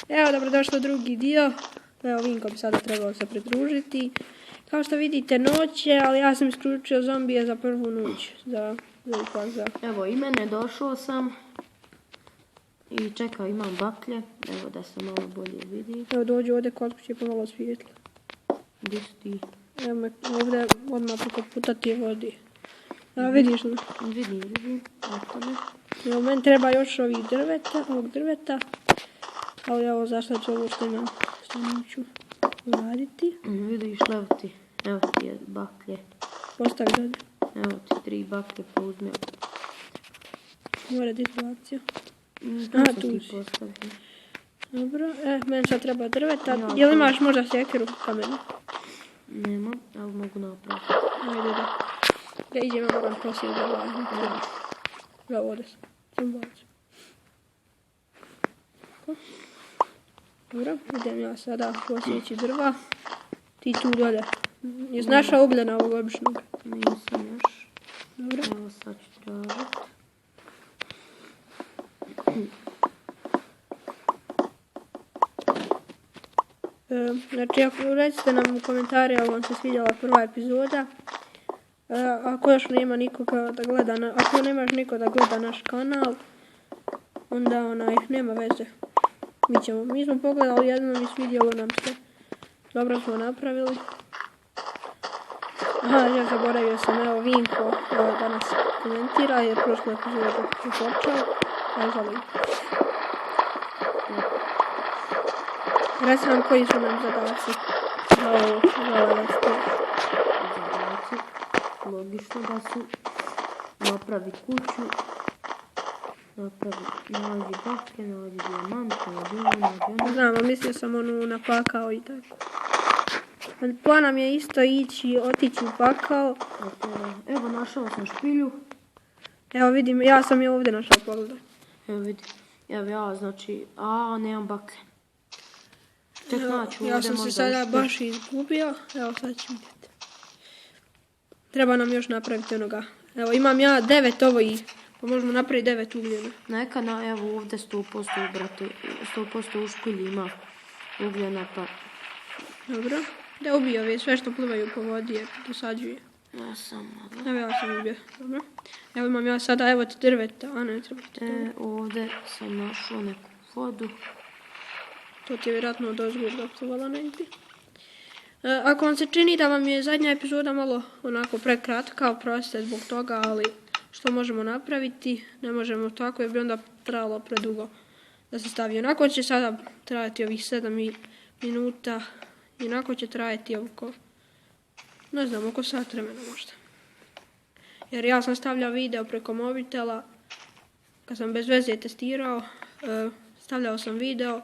Evo, dobrodošlo u drugi dio. Evo, Vinko bi sada trebalo se pridružiti. Kao što vidite, noć je, ali ja sam isključio zombije za prvu noć. Evo, i mene došao sam. I čekaj, imam baklje. Evo, da se malo bolje vidi. Evo, dođu ovdje kod kuće pomalo svijetla. Gdje si ti? Evo, ovdje odmah preko puta ti je vodi. A, vidiš li? Vidim. Evo, meni treba još ovog drveta. Ali evo, zašto ću ovo što neću uraditi. Vidiš, evo ti je baklje. Postavi dalje. Evo ti 3 baklje pa uzme. Mora da izbacio. Aha, tu si. Dobro, meni sad treba drveta. Jel imaš možda sjekiru kamenu? Nemam, ali mogu napraviti. Ajde da. Ja idem, moram prosjeti drva. Evo, ovdje sam bacio. Dobro, idem ja sada posjeći drva. Ti tu dolje. Jesi našao ugljena ovog običnog? Nisam još. Dobro. Evo sad ću tražiti. Znači, recite nam u komentari ako vam se svidjela prva epizoda. Ako još nema nikoga da gleda, ako nemaš niko da gleda naš kanal, onda nema veze. Mi smo pogledali jednom i svidjelo nam se. Dobro smo napravili. Aha, ja zaboravio sam, evo Vinko danas komentira jer prošlo epizodu je počeo. Zali. Reci nam koji su nam zadaci za ovo zadaci. Logično da su napravi kuću, nađi baklje, nađi dijamante, nađi Znamo, mislio sam na pakao i tako. Plan nam je isto otići u pakao. Evo, našao sam špilju. Evo vidim, ja sam je ovdje našao, pogledaj. Evo vidi, nemam baklje. Tek naću ovdje. Ja sam se sada baš izgubio, evo sad ću vidjeti. Treba nam još napraviti onoga. Evo imam ja 9 ovo i pa možemo napraviti 9 ugljena. Neka evo ovdje 100% ubrati, 100% u špilji ima ugljena pa. Dobro, da ubije ove sve što plivaju po vodi jer dosađuje. Ja sam ubio, dobro. Evo imam ja sada, evo ti drveta, a ne treba ti ovdje sam našao neku vodu. To ti je vjerojatno dozgodno plivala negdje. Ako vam se čini da vam je zadnja epizoda malo onako prekratka, oprostite zbog toga, ali što možemo napraviti, ne možemo tako jer bi onda trajalo predugo da se stavi. Onako će sada trajati ovih 7 minuta, inako će trajati oko sat vremena možda. Jer ja sam stavljao video preko mobitela, kad sam bez veze testirao, stavljao sam video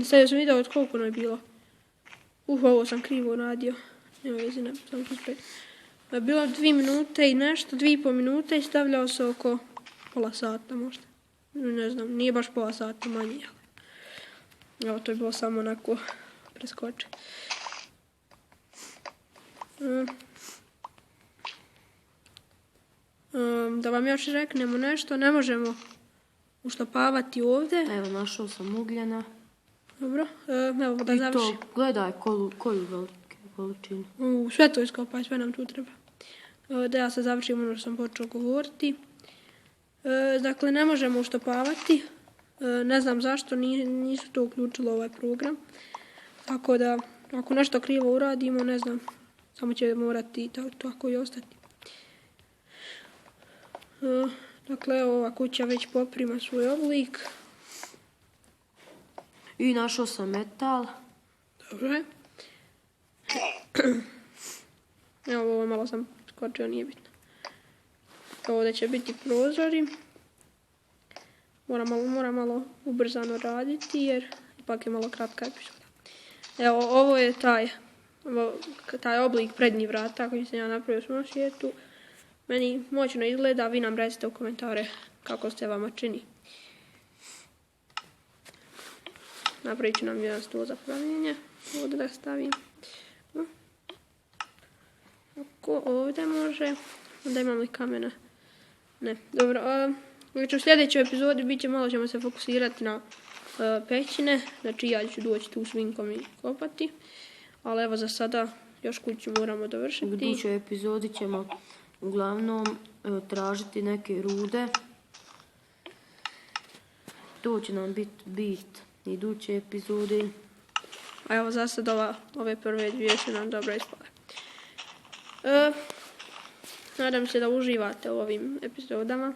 stavio sam video od koliko ono je bilo. Ovo sam krivo radio. Nema veze, ne sam uspjeti. Bilo 2 minute i nešto, 2,5 minute i stavljao se oko pola sata možda. Ne znam, nije baš pola sata, manje. Evo, to je bilo samo onako preskoče. Da vam još reknemo nešto, ne možemo uštopavati ovdje. Evo, našao sam ugljena. Dobro, evo da završim. I to, gledaj koju velike količinu. Sve to iskopaj, sve nam tu treba. Da ja sad završim ono što sam počeo govoriti. Dakle, ne možemo uštopavati. Ne znam zašto nisu to uključilo ovaj program. Tako da, ako nešto krivo uradimo, ne znam, samo će morati tako i ostati. Dakle, evo, ova kuća već poprima svoj oblik. I našao sam metal. Dobro je. Evo, ovo malo sam skočio, nije bitno. Ovdje će biti prozori. Moram malo ubrzano raditi jer ipak je malo kratka epizoda. Evo, ovo je taj oblik prednjih vrata koji sam ja napravio u svom svijetu. Meni moćno izgleda, vi nam recite u komentare kako se vama čini. Napravit ću nam jedan stol za pravljenje. Ovdje da stavim. Ako ovdje može. Onda imam li kamena? Ne. Dobro. Znači u sljedećoj epizodi malo ćemo se fokusirati na pećine, znači ja ću doći tu s Vinkom i kopati, ali evo za sada još kuću moramo U dovršiti. idućoj epizodi ćemo uglavnom tražiti neke rude. To će nam biti bit iduće epizode. A evo za sad ove prve dvije su nam dobro ispale. Nadam se da uživate u ovim epizodama,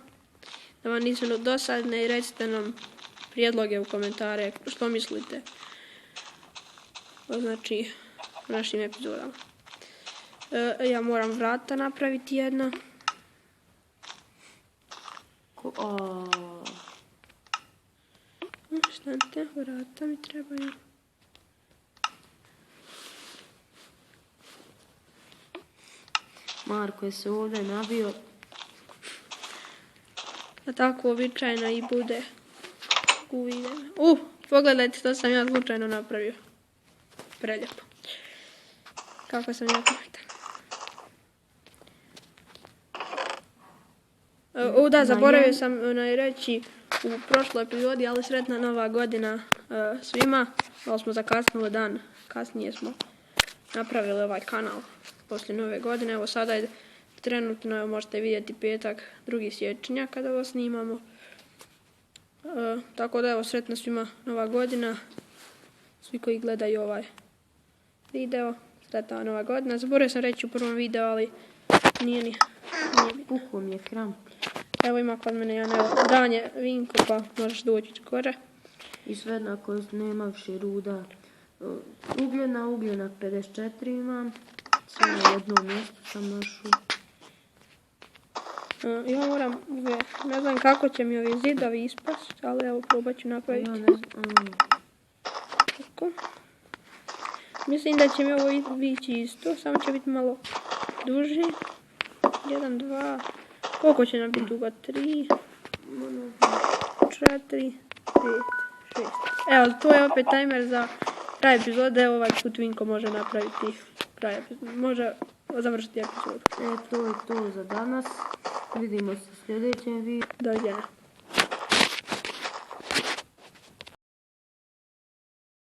da vam nisu dosadne i recite nam prijedloge u komentare što mislite znači o našim epizodama. Ja moram vrata napraviti jedna. Štante, vrata mi trebaju. Marko je se ovdje nabio. A tako običajno i bude. Pogledajte što sam ja slučajno napravio. Preljepo. Kako sam ja pametan. Da, zaboravio sam reći u prošloj epizodi, ali sretna nova godina svima. Ali smo zakasnili dan. Kasnije smo napravili ovaj kanal poslije nove godine. Evo sada je trenutno, možete vidjeti petak 2. siječnja kada ovo snimamo. Tako da evo sretna svima nova godina. Svi koji gledaju ovaj video. Sretna nova godina. Zaboravio sam reći u prvom videu, ali nije bitno. Pukao mi je kramp. Evo ima kod mene jedan, evo, dan je Vinko, pa možeš doći gore. I sve jednako nema više ruda. Ugljena 54 imam. Sve na jednom mjestu sam našao. Ja moram, ne znam kako će mi ovi zidovi ispast, ali evo probat ću napraviti. Ja ne znam. Tako. Mislim da će mi ovo biti isto, samo će biti malo duži. 1, 2, koliko će nam biti dugo? 3, 4, 5, 6. Evo, to je opet timer za kraj epizode. Evo ovaj put Vinko može napraviti kraj epizode. Može završiti epizodu. To je to za danas. Vidimo se u sljedećem videu. Doviđenja.